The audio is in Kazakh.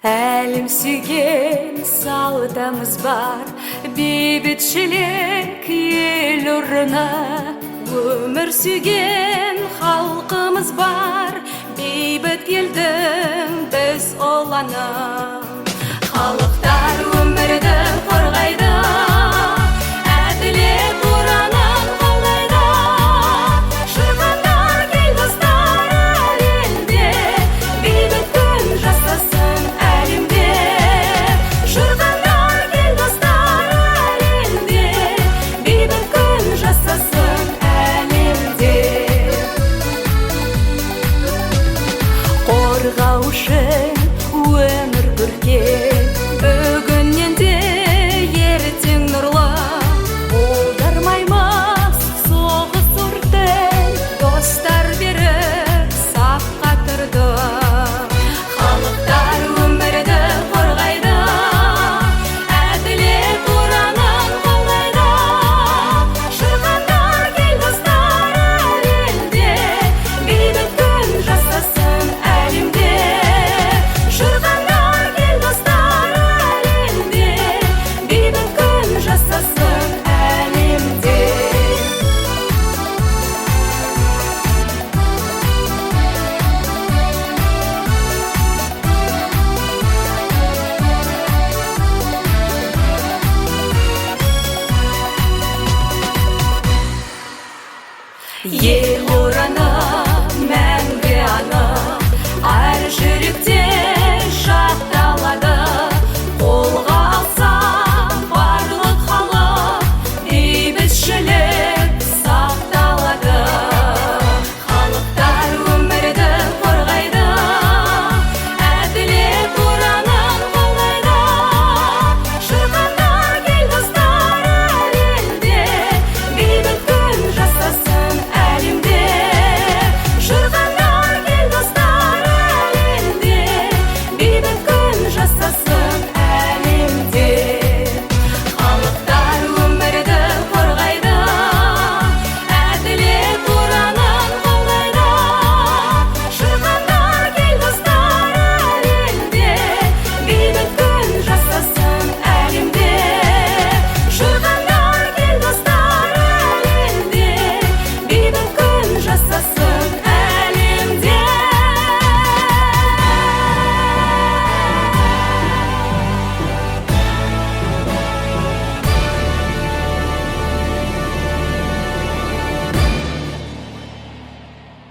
Әлем сүйген саудамыз бар, бейбітшілік ел ұрына. Өмір сүйген халқымыз бар, бейбіт елдің біз оланы. Халықтар өмірді қорғайды, әділет ұранын қолдайды. Шырқандар кел достар әлемде, бейбіт күн жасасын әлемде. Шырқандар кел достар әлемде, бейбіт күн жасасын әлемде. Қорғаушы өмір бүрген